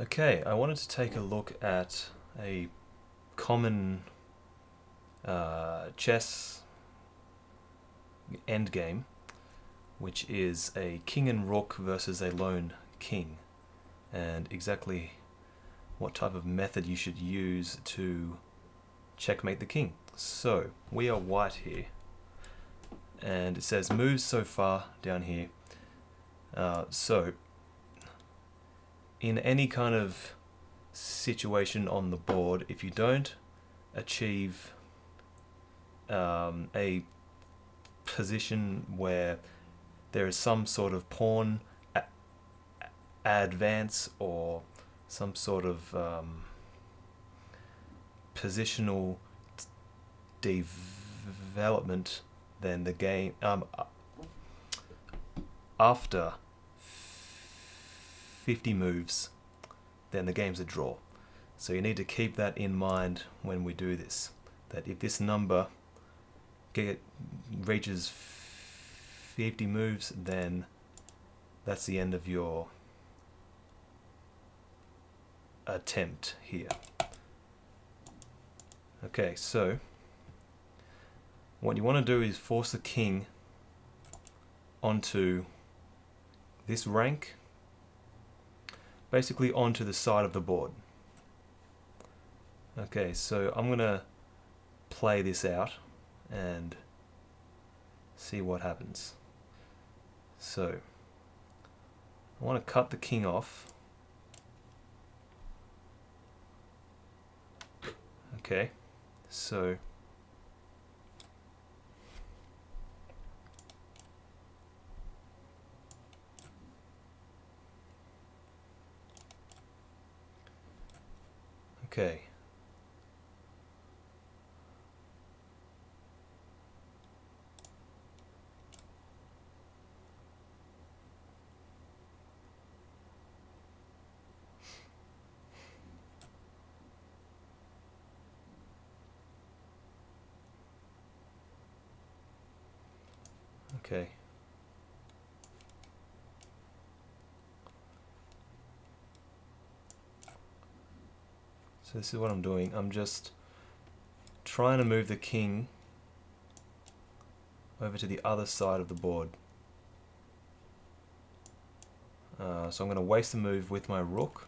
Okay, I wanted to take a look at a common chess endgame, which is a king and rook versus a lone king, and exactly what type of method you should use to checkmate the king. So, we are white here, and it says moves so far down here. So, in any kind of situation on the board, if you don't achieve a position where there is some sort of pawn advance or some sort of positional development, then the game after 50 moves, then the game's a draw. So you need to keep that in mind when we do this, that if this number reaches 50 moves, then that's the end of your attempt here. Okay, so what you want to do is force the king onto this rank, basically onto the side of the board. Okay, so I'm gonna play this out and see what happens. So I want to cut the king off. Okay, so okay. Okay. So this is what I'm doing. I'm just trying to move the king over to the other side of the board. So I'm going to waste a move with my rook.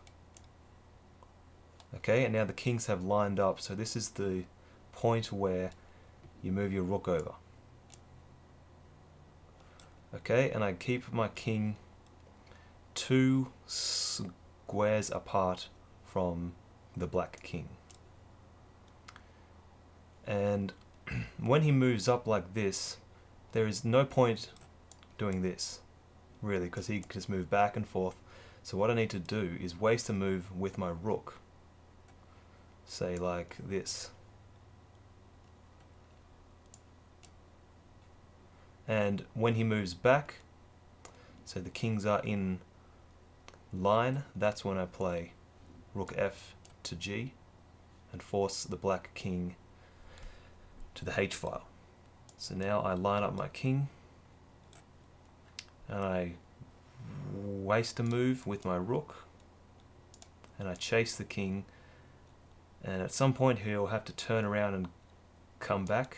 Okay, and now the kings have lined up, so this is the point where you move your rook over. Okay, and I keep my king 2 squares apart from the black king. And when he moves up like this, there is no point doing this, really, because he can just move back and forth. So what I need to do is waste a move with my rook. Say like this. And when he moves back, so the kings are in line, that's when I play rook f to g and force the black king to the h file. So now I line up my king and I waste a move with my rook and I chase the king, and at some point he'll have to turn around and come back,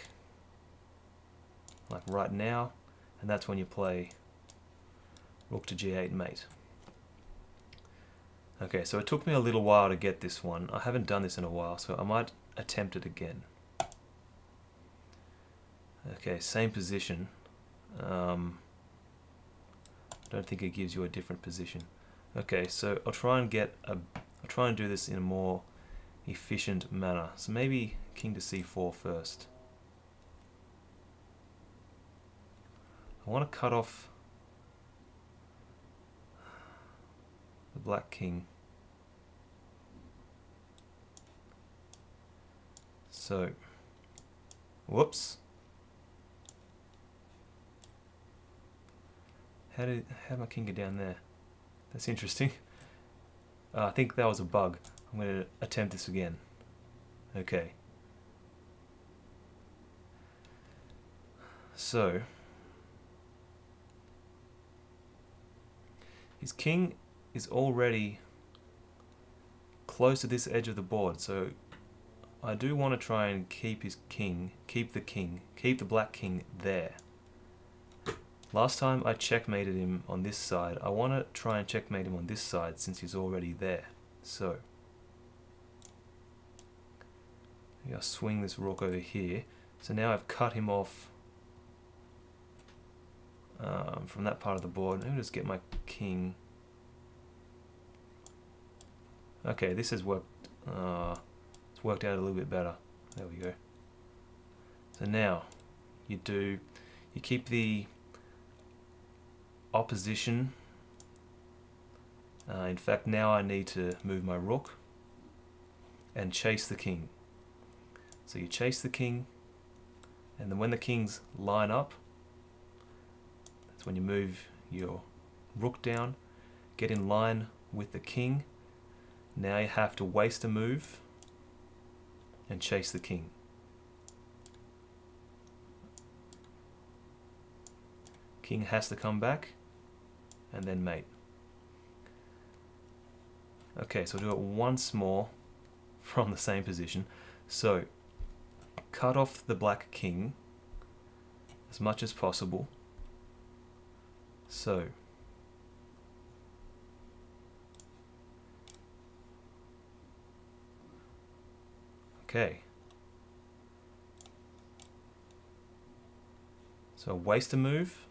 like right now, and that's when you play rook to g8 mate. Okay, so it took me a little while to get this one. I haven't done this in a while, so I might attempt it again. Okay, same position. Don't think it gives you a different position. Okay, so I'll try and do this in a more efficient manner. So maybe king to c4 first. I want to cut off the black king. So, whoops. How did my king get down there? That's interesting. I think that was a bug. I'm going to attempt this again. Okay. So, his king is already close to this edge of the board, so I do want to try and keep his king, keep the black king there. Last time I checkmated him on this side. I want to try and checkmate him on this side since he's already there. So I'll swing this rook over here. So now I've cut him off from that part of the board. Let me just get my king. Okay, this has worked. It's worked out a little bit better. There we go. So now you keep the opposition. In fact, now I need to move my rook and chase the king. So you chase the king, and then when the kings line up, that's when you move your rook down, get in line with the king. Now you have to waste a move and chase the king. King has to come back and then mate. Okay, so we'll do it once more from the same position. So cut off the black king as much as possible. So okay. So waste a move.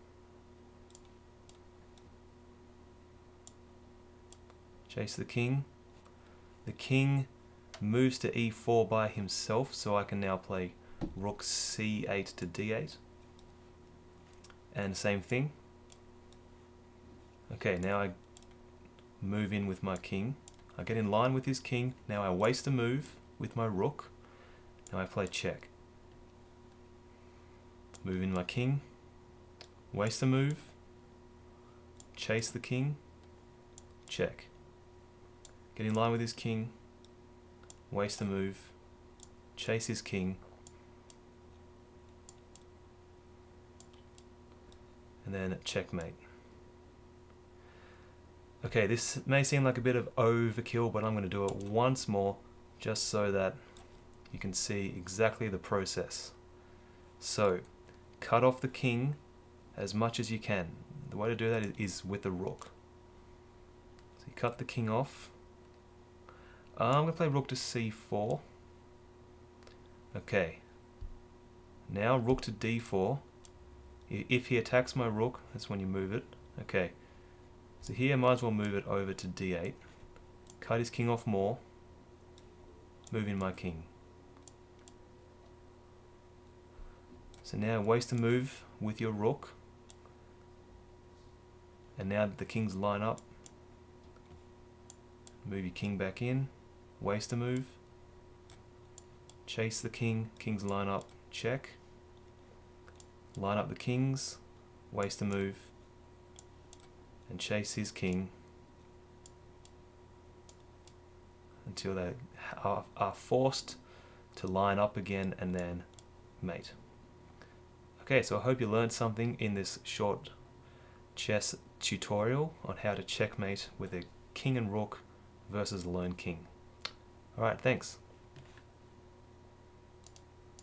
Chase the king. The king moves to e4 by himself, so I can now play rook c8 to d8. And same thing. Okay, now I move in with my king. I get in line with his king. Now I waste a move with my rook. Now I play check. Move in my king. Waste a move. Chase the king. Check. Get in line with his king. Waste a move. Chase his king. And then checkmate. Okay, this may seem like a bit of overkill, but I'm going to do it once more just so that you can see exactly the process. So, cut off the king as much as you can. The way to do that is with the rook. So you cut the king off. I'm going to play rook to c4. Okay. Now rook to d4. If he attacks my rook, that's when you move it. Okay. So here I might as well move it over to d8. Cut his king off more. Move in my king. So now waste a move with your rook. And now that the kings line up, move your king back in. Waste a move. Chase the king. Kings line up. Check. Line up the kings. Waste a move. And chase his king until they are forced to line up again and then mate. Okay, so I hope you learned something in this short chess tutorial on how to checkmate with a king and rook versus a lone king. Alright, thanks.